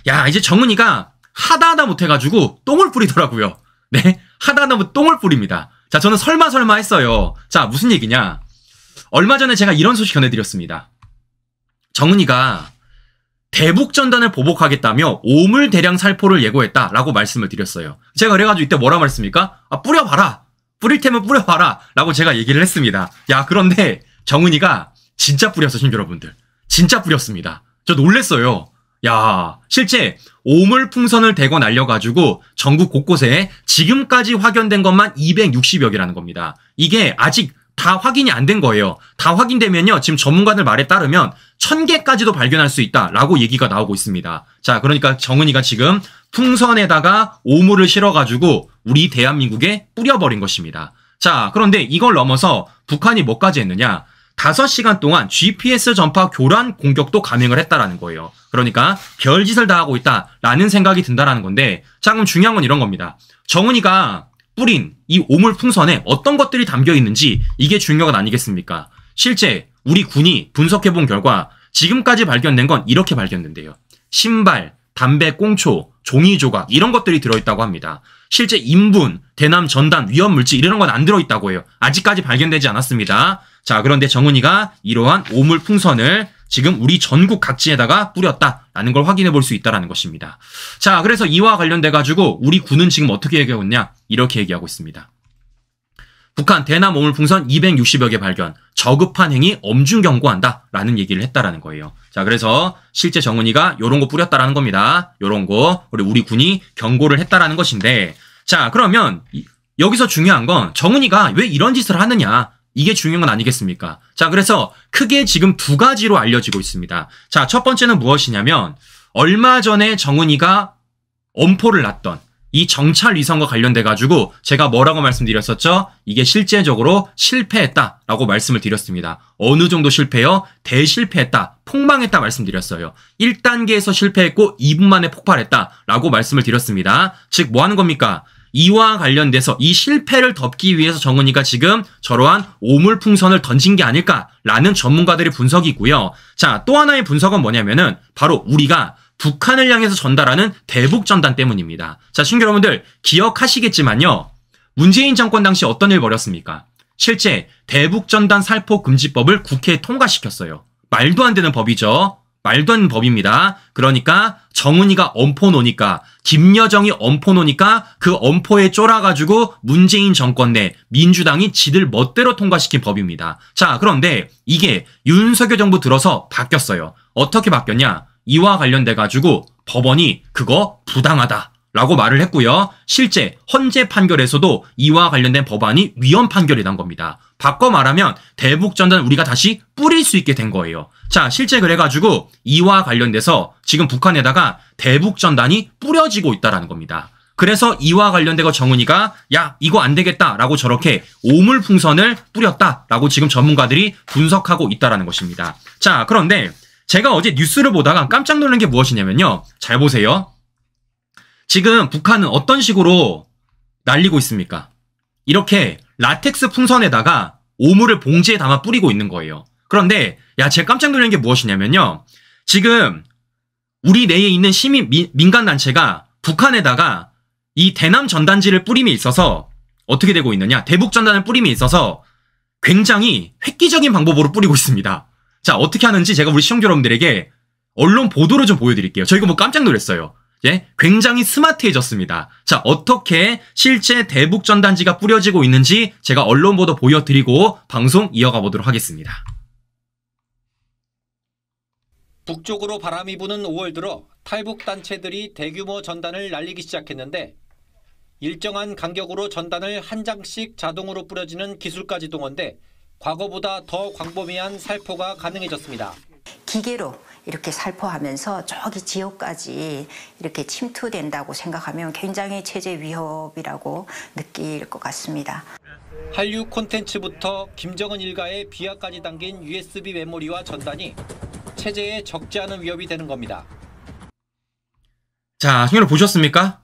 야, 이제 정은이가 하다 못해가지고 똥을 뿌리더라고요. 네, 하다 똥을 뿌립니다. 자, 저는 설마 했어요. 자, 무슨 얘기냐. 얼마 전에 제가 이런 소식 전해드렸습니다. 정은이가 대북전단을 보복하겠다며 오물대량 살포를 예고했다라고 말씀을 드렸어요. 제가 그래가지고 이때 뭐라 말했습니까? 뿌려봐라. 뿌릴 테면 뿌려봐라. 라고 제가 얘기를 했습니다. 야, 그런데 정은이가 진짜 뿌렸어, 친구 여러분들. 진짜 뿌렸습니다. 저 놀랬어요. 야, 실제 오물풍선을 대거 날려가지고 전국 곳곳에 지금까지 확인된 것만 260여 개라는 겁니다. 이게 아직 다 확인이 안 된 거예요. 다 확인되면요, 지금 전문가들 말에 따르면 1000개까지도 발견할 수 있다라고 얘기가 나오고 있습니다. 자, 그러니까 정은이가 지금 풍선에다가 오물을 실어가지고 우리 대한민국에 뿌려버린 것입니다. 자, 그런데 이걸 넘어서 북한이 뭐까지 했느냐. 5시간 동안 GPS 전파 교란 공격도 감행을 했다라는 거예요. 그러니까 별짓을 다 하고 있다라는 생각이 든다라는 건데, 자, 그럼 중요한 건 이런 겁니다. 정은이가 뿌린 이 오물 풍선에 어떤 것들이 담겨 있는지 이게 중요한 건 아니겠습니까? 실제 우리 군이 분석해본 결과 지금까지 발견된 건 이렇게 발견된대요. 신발, 담배 꽁초, 종이 조각 이런 것들이 들어있다고 합니다. 실제 인분, 대남 전단, 위험물질 이런 건 안 들어있다고 해요. 아직까지 발견되지 않았습니다. 자, 그런데 정은이가 이러한 오물 풍선을 지금 우리 전국 각지에다가 뿌렸다라는 걸 확인해 볼 수 있다는 것입니다. 자, 그래서 이와 관련돼가지고 우리 군은 지금 어떻게 얘기하고 있냐? 이렇게 얘기하고 있습니다. 북한 대남 오물풍선 260여 개 발견, 저급한 행위 엄중 경고한다 라는 얘기를 했다라는 거예요. 자, 그래서 실제 정은이가 요런 거 뿌렸다라는 겁니다. 요런 거 우리 군이 경고를 했다라는 것인데, 자, 그러면 여기서 중요한 건 정은이가 왜 이런 짓을 하느냐, 이게 중요한 건 아니겠습니까? 자, 그래서 크게 지금 2가지로 알려지고 있습니다. 자, 첫 번째는 무엇이냐면 얼마 전에 정은이가 엄포를 놨던 이 정찰 위성과 관련돼가지고 제가 뭐라고 말씀드렸었죠? 이게 실제적으로 실패했다라고 말씀을 드렸습니다. 어느 정도 실패요? 대실패했다, 폭망했다 말씀드렸어요. 1단계에서 실패했고 2분 만에 폭발했다라고 말씀을 드렸습니다. 즉, 뭐 하는 겁니까? 이와 관련돼서 이 실패를 덮기 위해서 정은이가 지금 저러한 오물풍선을 던진 게 아닐까라는 전문가들의 분석이 있고요. 자, 또 하나의 분석은 뭐냐면은 바로 우리가 북한을 향해서 전달하는 대북전단 때문입니다. 자, 친구 여러분들 기억하시겠지만요. 문재인 정권 당시 어떤 일 벌였습니까? 실제 대북전단 살포 금지법을 국회에 통과시켰어요. 말도 안 되는 법이죠. 말도 안 되는 법입니다. 그러니까 정은이가 엄포 놓으니까, 김여정이 엄포 놓으니까 그 엄포에 쫄아가지고 문재인 정권 내 민주당이 지들 멋대로 통과시킨 법입니다. 자, 그런데 이게 윤석열 정부 들어서 바뀌었어요. 어떻게 바뀌었냐? 이와 관련돼가지고 법원이 그거 부당하다라고 말을 했고요. 실제 헌재 판결에서도 이와 관련된 법안이 위헌 판결이 난 겁니다. 바꿔 말하면 대북전단 우리가 다시 뿌릴 수 있게 된 거예요. 자, 실제 그래가지고 이와 관련돼서 지금 북한에다가 대북전단이 뿌려지고 있다라는 겁니다. 그래서 이와 관련되고 정은이가 야, 이거 안 되겠다라고 저렇게 오물풍선을 뿌렸다라고 지금 전문가들이 분석하고 있다라는 것입니다. 자, 그런데 제가 어제 뉴스를 보다가 깜짝 놀란 게 무엇이냐면요. 잘 보세요. 지금 북한은 어떤 식으로 날리고 있습니까? 이렇게 라텍스 풍선에다가 오물을 봉지에 담아 뿌리고 있는 거예요. 그런데 야, 제가 깜짝 놀란 게 무엇이냐면요. 지금 우리 내에 있는 시민 민간단체가 북한에다가 이 대남 전단지를 뿌림에 있어서 어떻게 되고 있느냐. 대북 전단을 뿌림에 있어서 굉장히 획기적인 방법으로 뿌리고 있습니다. 자, 어떻게 하는지 제가 우리 시청자 여러분들에게 언론 보도를 좀 보여드릴게요. 저 이거 뭐 깜짝 놀랐어요. 예? 굉장히 스마트해졌습니다. 자, 어떻게 실제 대북 전단지가 뿌려지고 있는지 제가 언론 보도 보여드리고 방송 이어가 보도록 하겠습니다. 북쪽으로 바람이 부는 5월 들어 탈북 단체들이 대규모 전단을 날리기 시작했는데 일정한 간격으로 전단을 한 장씩 자동으로 뿌려지는 기술까지 동원돼 과거보다 더 광범위한 살포가 가능해졌습니다. 기계로 이렇게 살포하면서 저기 지역까지 이렇게 침투된다고 생각하면 굉장히 체제 위협이라고 느낄 것 같습니다. 한류 콘텐츠부터 김정은 일가의 비하까지 담긴 USB 메모리와 전단이 체제에 적지 않은 위협이 되는 겁니다. 자, 형님 보셨습니까?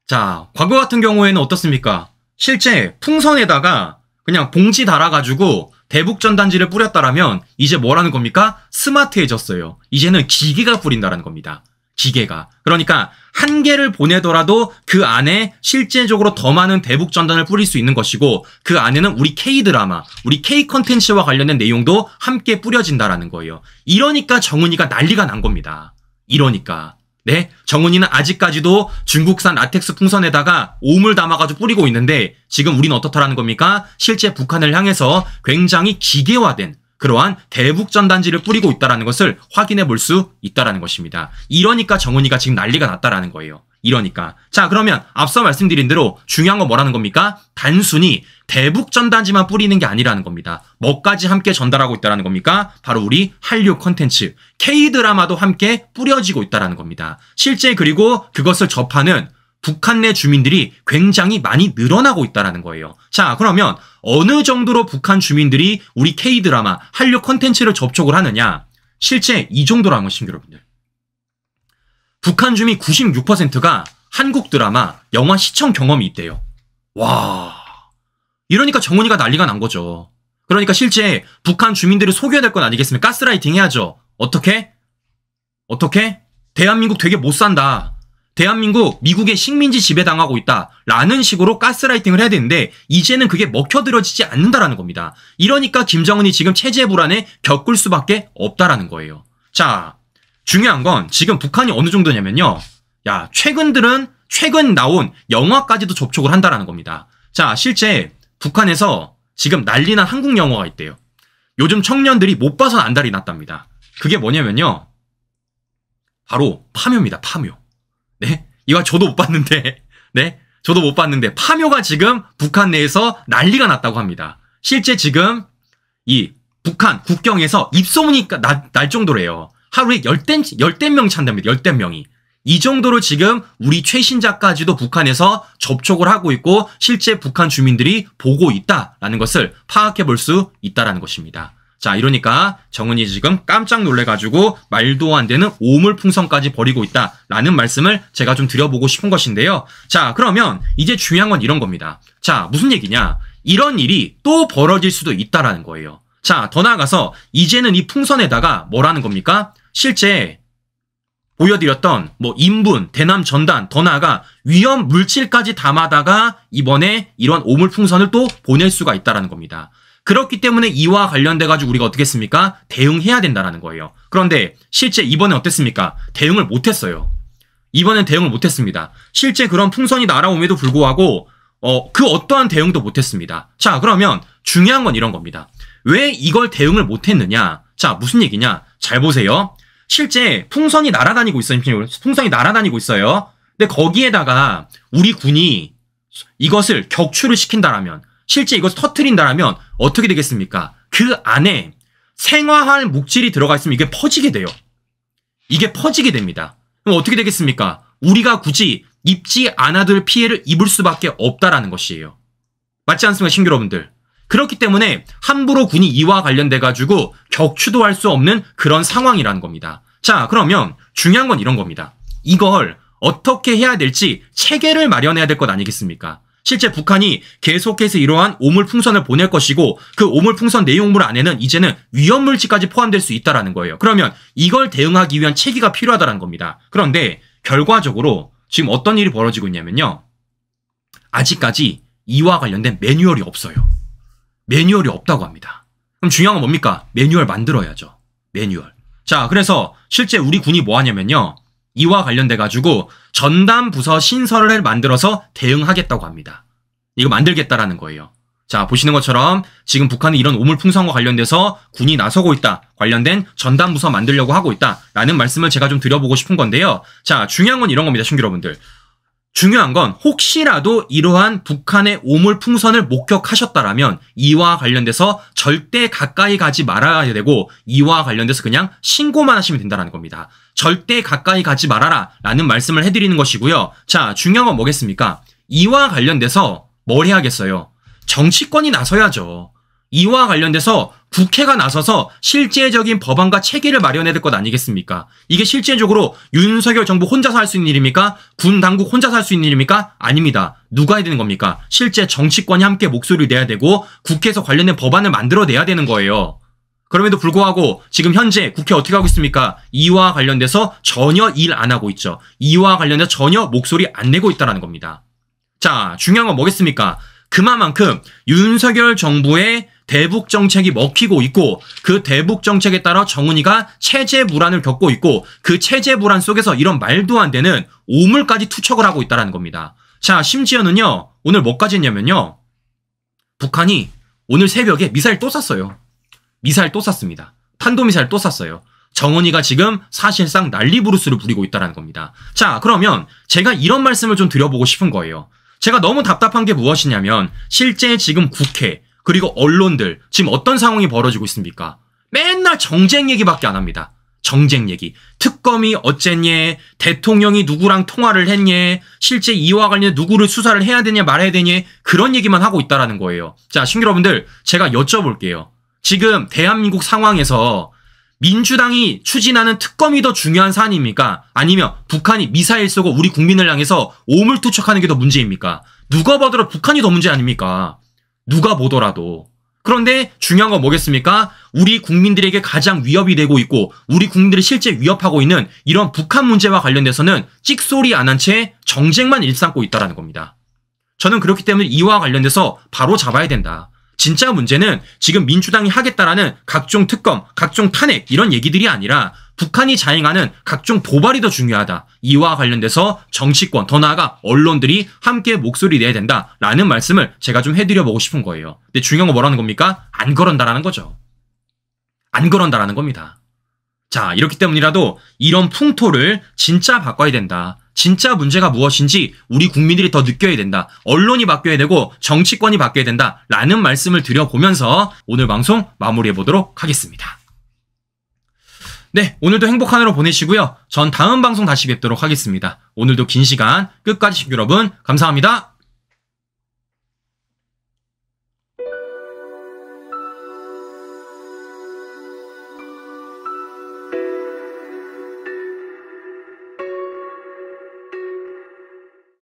자, 과거 같은 경우에는 어떻습니까? 실제 풍선에다가 그냥 봉지 달아가지고 대북 전단지를 뿌렸다라면 이제 뭐라는 겁니까? 스마트해졌어요. 이제는 기계가 뿌린다라는 겁니다. 기계가. 그러니까 한 개를 보내더라도 그 안에 실제적으로 더 많은 대북 전단을 뿌릴 수 있는 것이고 그 안에는 우리 K-드라마, 우리 K-컨텐츠와 관련된 내용도 함께 뿌려진다라는 거예요. 이러니까 정은이가 난리가 난 겁니다. 이러니까. 네, 정은이는 아직까지도 중국산 라텍스 풍선에다가 오물 담아가지고 뿌리고 있는데 지금 우리는 어떻다라는 겁니까? 실제 북한을 향해서 굉장히 기계화된 그러한 대북 전단지를 뿌리고 있다는 것을 확인해 볼 수 있다는 것입니다. 이러니까 정은이가 지금 난리가 났다라는 거예요. 이러니까. 자, 그러면 앞서 말씀드린 대로 중요한 건 뭐라는 겁니까? 단순히 대북 전단지만 뿌리는 게 아니라는 겁니다. 뭐까지 함께 전달하고 있다는 겁니까? 바로 우리 한류 콘텐츠, K-드라마도 함께 뿌려지고 있다는 겁니다. 실제 그리고 그것을 접하는 북한 내 주민들이 굉장히 많이 늘어나고 있다는 거예요. 자, 그러면 어느 정도로 북한 주민들이 우리 K-드라마, 한류 콘텐츠를 접촉을 하느냐? 실제 이 정도라는 것입니다, 여러분들. 북한 주민 96%가 한국 드라마, 영화 시청 경험이 있대요. 와, 이러니까 정은이가 난리가 난 거죠. 그러니까 실제 북한 주민들을 속여야 될 건 아니겠습니까? 가스라이팅 해야죠. 어떻게? 대한민국 되게 못 산다. 대한민국 미국의 식민지 지배당하고 있다 라는 식으로 가스라이팅을 해야 되는데 이제는 그게 먹혀들어지지 않는다라는 겁니다. 이러니까 김정은이 지금 체제 불안에 겪을 수밖에 없다라는 거예요. 자, 중요한 건 지금 북한이 어느 정도냐면요. 야, 최근 나온 영화까지도 접촉을 한다라는 겁니다. 자, 실제 북한에서 지금 난리난 한국 영화가 있대요. 요즘 청년들이 못 봐선 안달이 났답니다. 그게 뭐냐면요. 바로 파묘입니다. 파묘. 네? 이거 저도 못 봤는데, 네? 저도 못 봤는데, 파묘가 지금 북한 내에서 난리가 났다고 합니다. 실제 지금, 이 북한 국경에서 입소문이 날 정도래요. 하루에 열댓 명이 찬답니다. 열댓 명이. 이 정도로 지금 우리 최신자까지도 북한에서 접촉을 하고 있고, 실제 북한 주민들이 보고 있다라는 것을 파악해 볼 수 있다라는 것입니다. 자, 이러니까 정은이 지금 깜짝 놀래가지고 말도 안 되는 오물풍선까지 벌이고 있다라는 말씀을 제가 좀 드려보고 싶은 것인데요. 자, 그러면 이제 중요한 건 이런 겁니다. 자, 무슨 얘기냐? 이런 일이 또 벌어질 수도 있다라는 거예요. 자, 더 나아가서 이제는 이 풍선에다가 뭐라는 겁니까? 실제 보여드렸던 뭐 인분, 대남 전단, 더 나아가 위험 물질까지 담아다가 이번에 이런 오물풍선을 또 보낼 수가 있다라는 겁니다. 그렇기 때문에 이와 관련돼가지고 우리가 어떻게 했습니까? 대응해야 된다라는 거예요. 그런데 실제 이번에 어땠습니까? 대응을 못했어요. 이번엔 대응을 못했습니다. 실제 그런 풍선이 날아옴에도 불구하고 그 어떠한 대응도 못했습니다. 자, 그러면 중요한 건 이런 겁니다. 왜 이걸 대응을 못했느냐? 자, 무슨 얘기냐? 잘 보세요. 실제 풍선이 날아다니고 있어요. 풍선이 날아다니고 있어요. 근데 거기에다가 우리 군이 이것을 격추를 시킨다라면, 실제 이것을 터트린다라면 어떻게 되겠습니까? 그 안에 생화할 물질이 들어가 있으면 이게 퍼지게 돼요. 이게 퍼지게 됩니다. 그럼 어떻게 되겠습니까? 우리가 굳이 입지 않아도 피해를 입을 수밖에 없다라는 것이에요. 맞지 않습니까, 신규 여러분들? 그렇기 때문에 함부로 군이 이와 관련돼가지고 격추도 할 수 없는 그런 상황이라는 겁니다. 자, 그러면 중요한 건 이런 겁니다. 이걸 어떻게 해야 될지 체계를 마련해야 될 것 아니겠습니까? 실제 북한이 계속해서 이러한 오물풍선을 보낼 것이고 그 오물풍선 내용물 안에는 이제는 위험물질까지 포함될 수 있다는 거예요. 그러면 이걸 대응하기 위한 체계가 필요하다는 겁니다. 그런데 결과적으로 지금 어떤 일이 벌어지고 있냐면요. 아직까지 이와 관련된 매뉴얼이 없어요. 매뉴얼이 없다고 합니다. 그럼 중요한 건 뭡니까? 매뉴얼 만들어야죠. 매뉴얼. 자, 그래서 실제 우리 군이 뭐 하냐면요. 이와 관련돼가지고 전담 부서 신설을 만들어서 대응하겠다고 합니다. 이거 만들겠다라는 거예요. 자, 보시는 것처럼 지금 북한은 이런 오물풍선과 관련돼서 군이 나서고 있다. 관련된 전담 부서 만들려고 하고 있다라는 말씀을 제가 좀 드려보고 싶은 건데요. 자, 중요한 건 이런 겁니다, 신규 여러분들. 중요한 건 혹시라도 이러한 북한의 오물풍선을 목격하셨다라면 이와 관련돼서 절대 가까이 가지 말아야 되고 이와 관련돼서 그냥 신고만 하시면 된다는 겁니다. 절대 가까이 가지 말아라 라는 말씀을 해드리는 것이고요. 자, 중요한 건 뭐겠습니까? 이와 관련돼서 뭘 해야겠어요? 정치권이 나서야죠. 이와 관련돼서 국회가 나서서 실제적인 법안과 체계를 마련해야 될 것 아니겠습니까? 이게 실제적으로 윤석열 정부 혼자서 할 수 있는 일입니까? 군 당국 혼자서 할 수 있는 일입니까? 아닙니다. 누가 해야 되는 겁니까? 실제 정치권이 함께 목소리를 내야 되고 국회에서 관련된 법안을 만들어내야 되는 거예요. 그럼에도 불구하고 지금 현재 국회 어떻게 하고 있습니까? 이와 관련돼서 전혀 일 안 하고 있죠. 이와 관련해서 전혀 목소리 안 내고 있다는 겁니다. 자, 중요한 건 뭐겠습니까? 그만큼 윤석열 정부의 대북 정책이 먹히고 있고 그 대북 정책에 따라 정은이가 체제 불안을 겪고 있고 그 체제 불안 속에서 이런 말도 안 되는 오물까지 투척을 하고 있다는 겁니다. 자, 심지어는요. 오늘 뭐까지 했냐면요. 북한이 오늘 새벽에 미사일 또 쐈어요. 미사일 또 쐈습니다. 탄도미사일 또 쐈어요. 정은이가 지금 사실상 난리부르스를 부리고 있다는 겁니다. 자, 그러면 제가 이런 말씀을 좀 드려보고 싶은 거예요. 제가 너무 답답한 게 무엇이냐면 실제 지금 국회 그리고 언론들 지금 어떤 상황이 벌어지고 있습니까? 맨날 정쟁 얘기밖에 안 합니다. 정쟁 얘기. 특검이 어쨌니? 대통령이 누구랑 통화를 했니? 실제 이와 관련해 누구를 수사를 해야 되냐 말아야 되냐? 그런 얘기만 하고 있다는 거예요. 자, 시청자 여러분들 제가 여쭤볼게요. 지금 대한민국 상황에서 민주당이 추진하는 특검이 더 중요한 사안입니까? 아니면 북한이 미사일 쏘고 우리 국민을 향해서 오물투척하는 게 더 문제입니까? 누가 보더라도 북한이 더 문제 아닙니까? 누가 보더라도. 그런데 중요한 건 뭐겠습니까? 우리 국민들에게 가장 위협이 되고 있고 우리 국민들이 실제 위협하고 있는 이런 북한 문제와 관련돼서는 찍소리 안 한 채 정쟁만 일삼고 있다는 겁니다. 저는 그렇기 때문에 이와 관련돼서 바로 잡아야 된다. 진짜 문제는 지금 민주당이 하겠다라는 각종 특검, 각종 탄핵 이런 얘기들이 아니라 북한이 자행하는 각종 도발이 더 중요하다. 이와 관련돼서 정치권, 더 나아가 언론들이 함께 목소리 내야 된다라는 말씀을 제가 좀 해드려보고 싶은 거예요. 근데 중요한 건 뭐라는 겁니까? 안 그런다라는 거죠. 안 그런다라는 겁니다. 자, 이렇기 때문이라도 이런 풍토를 진짜 바꿔야 된다. 진짜 문제가 무엇인지 우리 국민들이 더 느껴야 된다. 언론이 바뀌어야 되고 정치권이 바뀌어야 된다. 라는 말씀을 드려보면서 오늘 방송 마무리해보도록 하겠습니다. 네, 오늘도 행복한 하루 보내시고요. 전 다음 방송 다시 뵙도록 하겠습니다. 오늘도 긴 시간 끝까지 시청해 주신 여러분 감사합니다.